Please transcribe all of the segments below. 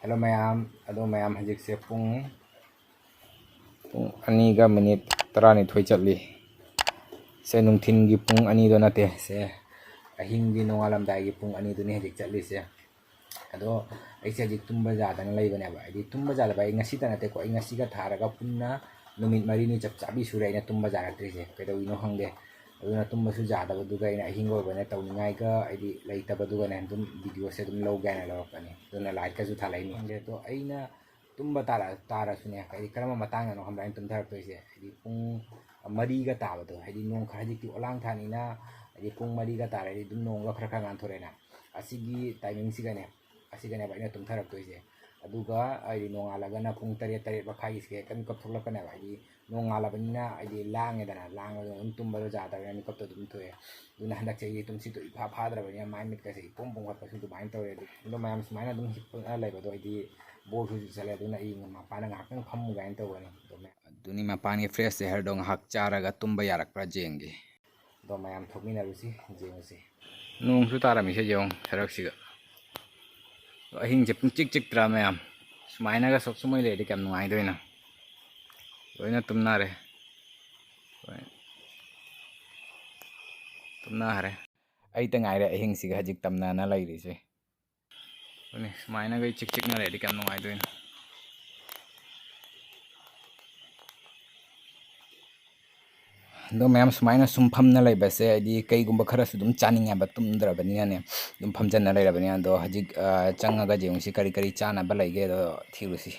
Hello mayam, ado mayam hajik se pung ani ga minute tarani thoi chatli se nungthin gi pung ani do nate se ahing gi nongalam dai gi pung ani do ni hajik chatli se ado ai se hajik tumba ja da lai bane ba ai tumba ja ba ai ngasi ta nate ko ai ngasi ga thara ga punna numit mari ni chap chabi sure ai na tumba ja ra tri se kai do ino hangde aduna tumba su ja da du ga ina ahing go bane tawningai ga ai lai ta ba du ga ne dum video se dum low ga na lo pani duna like ka su tha lai ni hangde to aina tumba tara sunya kai karama matang no hamra tum thar to se ai pung mari ga ta ba to ai nong kha ji ti olang thani na ai pung mari ga ta ai dum nong ga khara khara ngan thore na asigi timing siga ne ba ina tum thar to se aduga ai nong ala ga na pung tare tare ba khai se kan kap thulak ka na ba ai nong ala banina ai lang da na lang tum ba ja da ni kap to dum to e duna handak chei tum si to pha pha dra ba ni mai mit ka se pung pung ka su tu mai to e do mayam smaina dum hip lai ba do ai bol su chale duna i ma pa na ngak nang pham ga to ni do me duni ma pani fresh se her dong hak chara ga tumba yarak pra jenge do mayam thokmi na rusi jeng si nong su tara mi se jong sarak si ga ahing je pung chik chik tra mayam smaina ga sob sumoi le de kam ngai do na loina tumna re tumna hare ai ta ngai re ahing si ga hajik tamna na lai ri se ni smaina ga chik chik na re de kam ngai do na do mayam smaina sum pham na lai ba se ai kai gumba khara su dum chaning ya ba tum dra ba ni ne dum pham jan na lai ra ba ni do hajik changa ga jeung si kari kari chana ba lai ge do thiru si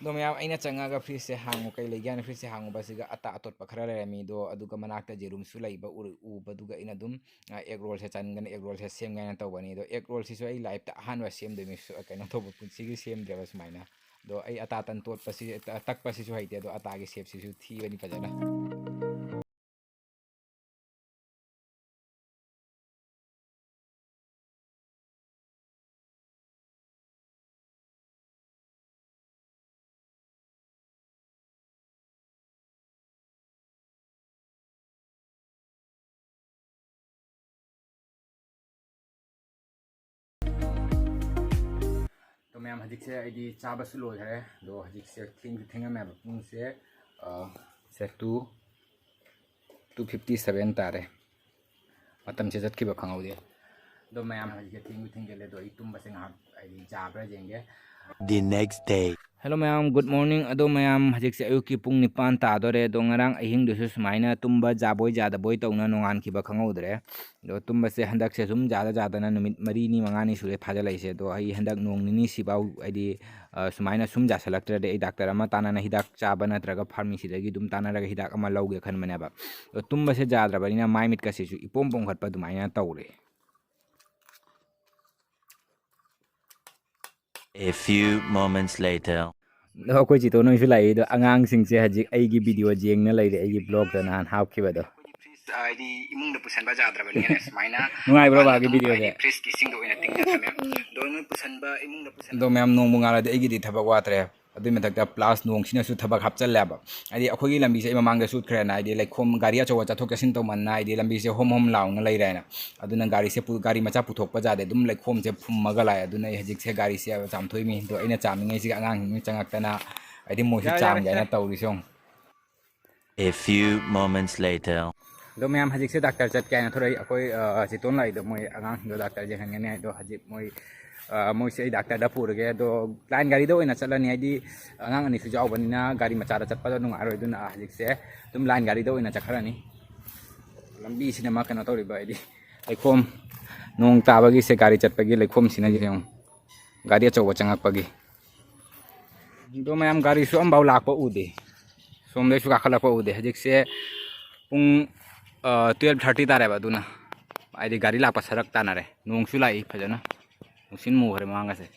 do mayam aina changa ga fridge se hangu kai le gyan fridge se hangu ba siga ata atot pa khara le mi do aduga manakta jerum su lai ba u baduga ina dum egg roll se chan gan egg roll se sem gan to bani do egg roll si so ai live ta han wa sem de mi su kai no to bu si gi sem de ba smaina do ai ata tan tot pa si tak pa si su haite do ata gi sep si su thi bani pajana तो ma'am हजिक से आई चाबस लोय है दो हजिक से thing मैं पुंग से 2:57 तारे मतम से जत की खंगौदे दो मैम हजिक थिंग ले दो तुम बसे आई चाब्रा जेंगे The next day. Hello ma'am good morning अदो मैम हजिक से अयुकी पुंग निपान तादोरे दो ngarang ahing दुसु सुमाइना तुम्बा जाबोय जादबोय तौना नोंगान खिबा खंगौदरे दो तुम्बा से हंदक से सुम जादा जादना नुमित मरी नि मंगानी सुरे फाजलाइसे दो आई हंदक नोंग निनी सिबाउ आइदि सुमाइना सुम जासलक्तरे दे डॉक्टर अमा ताना हिदाक चाबा नत्रगा फार्मेसी दगी दुम ताना रगा हिदाक अमा लौगे खनमनेबा दो तुम्बा से जाद्रबनिना माइमित कसिसु इपोम पोम खटपा दुमाइना तौरे A few moments later. अखोई चितो नोइसु लाई दो अंगांग सिंगसे हजिक आइगी वीडियो जेंगना लाइरे आइगी ब्लॉग द नान हाउखिबदो आइदी इमुंग द पुसनबा जाद्रबनि ने स्माइना नुंगाइ ब्रो बागी वीडियो दे फ्रेश की सिंग दो इना तिंग थमे दो नु पुसनबा इमुंग द पुसन दो मैम नोंग मुंगाला दे आइगी दि थबक वात्रे अदुइ मथक्ता प्लास नोंग सिनासु थबक हापचल्लाबा आइदी अखोगी लंबी से मांग द सुट खरेना आइदी लाइक होम गाड़ी अचो चथोक चसिन तो मनना आइदी लंबी से होम होम लाउना लैरायना अदुना गाड़ी से गाड़ी मचा पुथोकपा जादे दुम लाइक होम से फुमगा लाय अदुना हजिक से गाड़ी से चामथोइ मी दो इना चामिंगै से अंगांग चंगक्तना आइदी मोहि चाम गायना तौरिसों A few moments later. दो मैम हजिक से डॉक्टर चट क्या थोड़ी अकोई चितोन लाई दो मोई आगांग दो डॉक्टर जे हंगने दो हजिक मोई मोई से डॉक्टर दा पुरगे दो लाइन गाड़ी दो इना चलनी आइदी आगांग अनि सुजाव बनिना गाड़ी मचारा चटपा नुंग आरोय दुना हजिक से तुम लाइन गाड़ी दो इना चखरानी लंबी सिनेमा कनो तौरिबा आइदी लेखोम नोंग ताबगी से गाड़ी चटपगी लेखोम सिना जें गाड़ी अचौबा चंगकपगी दो मैम गाड़ी सु अम्बाव लाकपा उदे सोमदे सु काखलापा उदे हजिक से पुंग 12:30 तारेबा दुना आइदी गाड़ी लाकपा सरक तानारे नोंसु लाई फजना नुसिन मुहरे मांगासे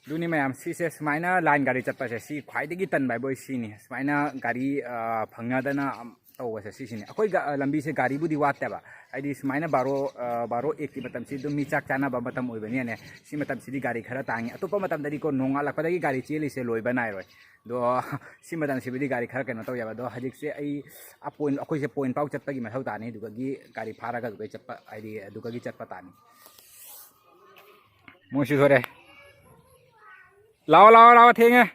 दुनी मैम सीसे स्माइना लाइन गाड़ी चटपासे सी ख्वाइदगी तनबाय बोय सीनी स्माइना गाड़ी फंगनादना तौबसे सीसिनी अखोई लंबी से गाड़ी बुदी वातेबा आईडी सुमाइना बारो एक की मतम सिदु मी चाक चाना बा मतम ओइबनी ने सि मतम सिदि गाड़ी खरा तांगी अतोप मतम दरी को नोंगा लखपदगी गाड़ी चेली से लोइबा नाय रोय दो सि मतम सिबिदि गाड़ी खरा केनो तो याबा दो हजिक से आई आ पॉइंट अखोइ से पॉइंट पाउ चटपगी मथौ तानी दुगगी गाड़ी फारागा दुगै चटपा आईडी दुगगी चटपा तानी मोशी थोरे लाओ लाओ लाओ थेंगे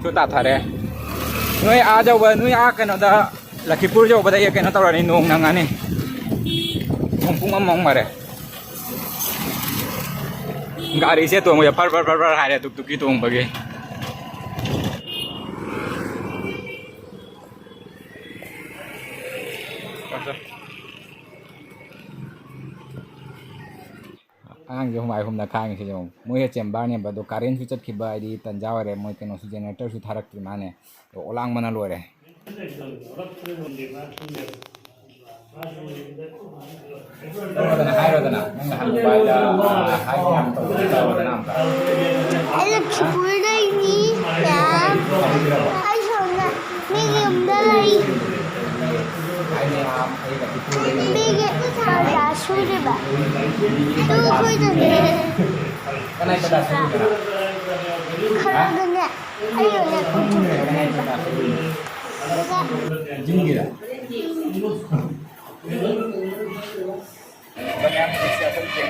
ชุดตัดถ่ายเลยนุ้ยอาเจ้าเบอร์นุ้ยอากันเนาะลักขี้ปูเจ้าเบอร์ได้ยังกันเนาะตลอดนี่นุ่งนั่งอันนี้นุ่งพุ่งมองมาเลยगाड़ी से तो मुझे फर फर फर फर हारे तुक तुकी तुम बगे आंग जो हमारे हमना खाएंगे से जो मुझे चेंबर ने बदो करेंट भी चट खिबा आईडी तंजावर है मुझे केनो जनरेटर से थारक की माने तो ओलांग मना लो रे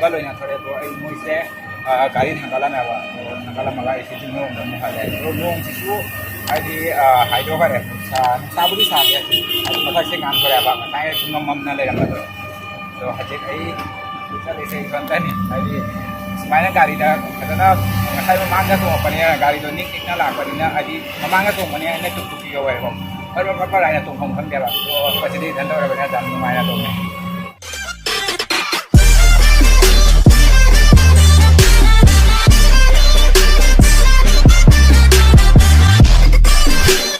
baloi na thore to ai moi se gari thangala na wa thangala maga isi jino mo hale ro long si su ai di hydro bare sa budi sa ya mathak se ngan kore ba nai ngam mam na le ram do to haje ai sa le se kantani ai di smaina gari da kadana ngai ma manga to pani gari do nik nik na la pani na ai di manga to pani na tuk tuk yo wa ko par par par ai na to hong khang dia ba to pa se di dan do ra ba na jam mai na to